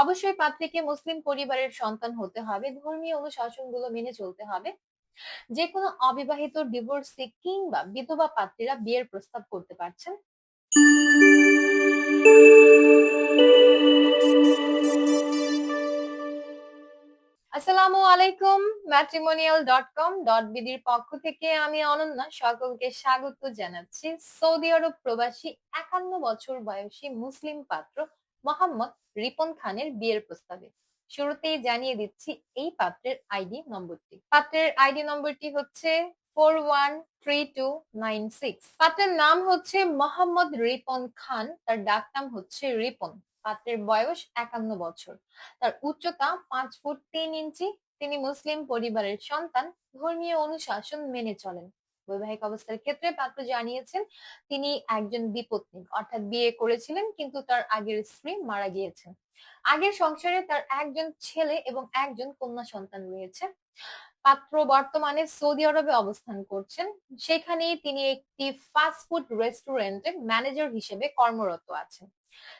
অবশ্যই পাত্রীকে মুসলিম পরিবারের সন্তান হতে হবে, ধর্মীয় অনুশাসনগুলো মেনে চলতে হবে। যে কোনো অবিবাহিত, ডিভোর্সি কিংবা বিধবা পাত্রীরা বিয়ের প্রস্তাব করতে পারছেন। আসসালামু আলাইকুম। matrimonial.com.bd পক্ষ থেকে আমি অনন্যা সকলকে স্বাগত জানাচ্ছি সৌদি আরব প্রবাসী 51 বছর বয়সী মুসলিম পাত্র মোহাম্মদ রিপন খানের বিয়ের প্রস্তাবে। শুরুতেই জানিয়ে দিচ্ছি এই পাত্রের আইডি নম্বরটি। পাত্রের আইডি নম্বরটি হচ্ছে 413296। পাত্রের নাম হচ্ছে মোহাম্মদ রিপন খান, তার ডাক নাম হচ্ছে রিপন। পাত্রের বয়স 51 বছর, তার উচ্চতা 5 ফুট 3 ইঞ্চি। তিনি মুসলিম পরিবারের সন্তান, ধর্মীয় অনুশাসন মেনে চলেন। বৈবাহিক অবস্থার ক্ষেত্রে পাত্র জানিয়েছেন তিনি একজন বিপত্নী, অর্থাৎ বিয়ে করেছিলেন কিন্তু তার আগের স্ত্রী মারা গিয়েছেন। আগের সংসারে তার একজন ছেলে এবং একজন কন্যা সন্তান রয়েছে। পাত্র বর্তমানে সৌদি আরবে অবস্থান করছেন। সেখানেই তিনি একটি ফাস্ট ফুড রেস্টুরেন্টে ম্যানেজার হিসেবে কর্মরত আছেন।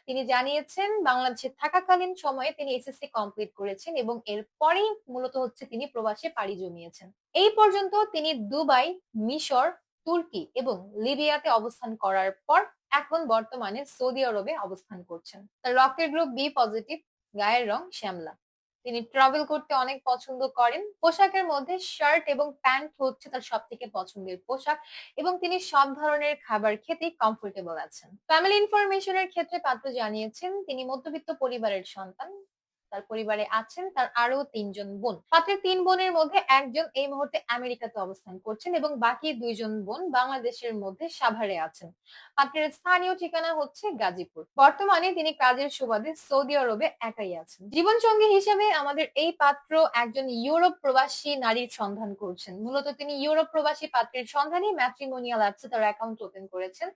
তিনি জানিয়েছেন বাংলাদেশে থাকাকালীন সময়ে তিনি এসএসসি কমপ্লিট করেছেন এবং এরপরেই মূলত হচ্ছে তিনি প্রবাসে পাড়ি জমিয়েছেন। এই পর্যন্ত তিনি দুবাই, মিশর, তুর্কি এবং লিবিয়াতে অবস্থান করার পর এখন বর্তমানে সৌদি আরবে অবস্থান করছেন। তার রক্তের গ্রুপ বি পজিটিভ, গায়ের রং শ্যামলা। তিনি ট্রাভেল করতে অনেক পছন্দ করেন। পোশাকের মধ্যে শার্ট এবং প্যান্ট হচ্ছে তার সব থেকে পছন্দের পোশাক এবং তিনি সব ধরনের খাবার খেতেই কমফোর্টেবল আছেন। ফ্যামিলি ইনফরমেশনের ক্ষেত্রে পাত্র জানিয়েছেন তিনি মধ্যবিত্ত পরিবারের সন্তান। তার পরিবারে আছেন তার আরো 3 জন বোন। পাত্রের 3 বোনের মধ্যে একজন এই মুহূর্তে আমেরিকাতে অবস্থান করছেন এবং বাকি 2 জন বোন বাংলাদেশের মধ্যে সাভারে আছেন। পাত্রের স্থানীয় ঠিকানা হচ্ছে গাজীপুর। বর্তমানে তিনি কাজের সুবাদে সৌদি আরবে একাই আছেন। জীবন সঙ্গী হিসেবে আমাদের এই পাত্র একজন ইউরোপ প্রবাসী নারীর সন্ধান করছেন। মূলত তিনি ইউরোপ প্রবাসী পাত্রের সন্ধানে ম্যাট্রিমোনিয়াল অ্যাপসে তার অ্যাকাউন্ট ওপেন করেছেন।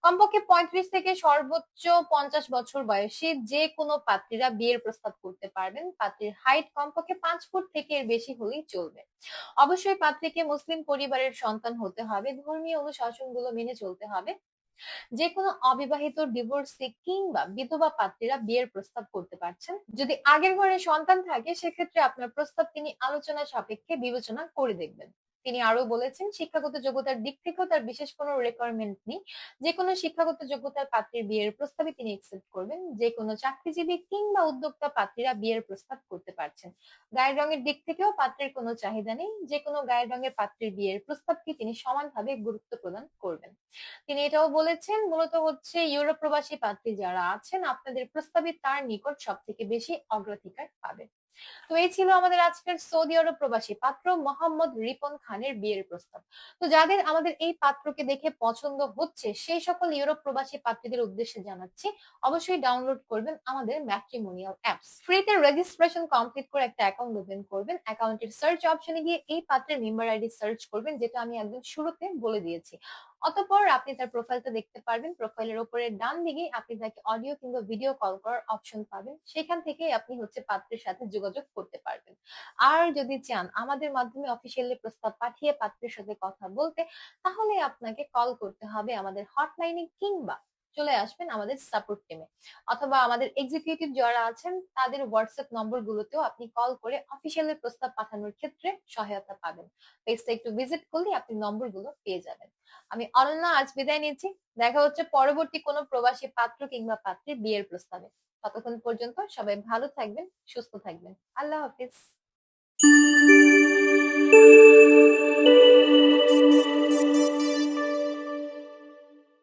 কমপক্ষে 35 থেকে সর্বোচ্চ 50 বছর বয়সী যে কোনো পাত্রীরা বিয়ের প্রস্তাব করতে পারবেন। পাত্রীর হাইট কমপক্ষে 5 ফুট থেকে এর বেশি হলেই চলবে। অবশ্যই পাত্রীকে মুসলিম পরিবারের সন্তান হতে হবে, ধর্মীয় অনুশাসনগুলো মেনে চলতে হবে। যে কোনো অবিবাহিত, ডিভোর্সি কিংবা বিধবা পাত্রীরা বিয়ের প্রস্তাব করতে পারছেন। যদি আগের ঘরে সন্তান থাকে সেক্ষেত্রে আপনার প্রস্তাব তিনি আলোচনা সাপেক্ষে বিবেচনা করে দেখবেন। তিনি আরো বলেছেন শিক্ষাগত যোগ্যতার দিক থেকেও তার বিশেষ কোনো রিকোয়ারমেন্ট নেই। যে কোনো শিক্ষাগত যোগ্যতার পাত্রীর বিয়ের প্রস্তাবে তিনি একসেপ্ট করবেন। যে কোনো চাকরিজীবী কিংবা উদ্যোক্তা পাত্রীরা বিয়ের প্রস্তাব করতে পারছেন। গায়ের রঙের দিক থেকেও পাত্রের কোনো চাহিদা নেই। যে কোনো গায়ের রঙের পাত্রীর বিয়ের প্রস্তাবকে তিনি সমানভাবে গুরুত্ব প্রদান করবেন। তিনি এটাও বলেছেন মূলত হচ্ছে ইউরোপ প্রবাসী পাত্রী যারা আছেন আপনাদের প্রস্তাবে তার নিকট সব থেকে বেশি অগ্রাধিকার পাবে। তো এই ছিল আমাদের আজকের সৌদি আরব প্রবাসী পাত্র মোহাম্মদ রিপন খানের বিয়ের প্রস্তাব। তো যাদের আমাদের এই পাত্রকে দেখে পছন্দ হচ্ছে সেই সকল ইউরোপ প্রবাসী পাত্রীদের উদ্দেশ্যে জানাচ্ছি অবশ্যই ডাউনলোড করবেন আমাদের ম্যাট্রিমোনিয়াল অ্যাপস। ফ্রিতে রেজিস্ট্রেশন কমপ্লিট করে একটা অ্যাকাউন্ট ওপেন করবেন। অ্যাকাউন্টের সার্চ অপশনে গিয়ে এই পাত্রের মেম্বার আইডি সার্চ করবেন, যেটা আমি একদম শুরুতে বলে দিয়েছি। অতঃপর আপনি তার প্রোফাইলটা দেখতে পারবেন। প্রোফাইলের উপরে ডান দিকে আপনি তাকে অডিও কিংবা ভিডিও কল করার অপশন পাবেন। সেখান থেকে আপনি হচ্ছে পাত্রের সাথে যোগাযোগ করতে পারবেন। আর যদি চান আমাদের মাধ্যমে অফিসিয়ালি প্রস্তাব পাঠিয়ে পাত্রের সাথে কথা বলতে, তাহলে আপনাকে কল করতে হবে আমাদের হটলাইনে কিংবা চলে আসবেন আমাদের সাপোর্ট টিমে, অথবা আমাদের এক্সিকিউটিভ যারা আছেন তাদের হোয়াটসঅ্যাপ নম্বর গুলোতেও আপনি কল করে অফিসিয়ালি প্রস্তাব পাঠানোর ক্ষেত্রে সহায়তা পাবেন। পেজটা একটু ভিজিট করলে আপনি নম্বরগুলো পেয়ে যাবেন। আমি অনন্যা আজ বিদায় নিচ্ছি। দেখা হচ্ছে পরবর্তী কোনো প্রবাসী পাত্র কিংবা পাত্রীর বিয়ের প্রস্তাবে। ততক্ষণ পর্যন্ত সবাই ভালো থাকবেন, সুস্থ থাকবেন। আল্লাহ হাফিজ।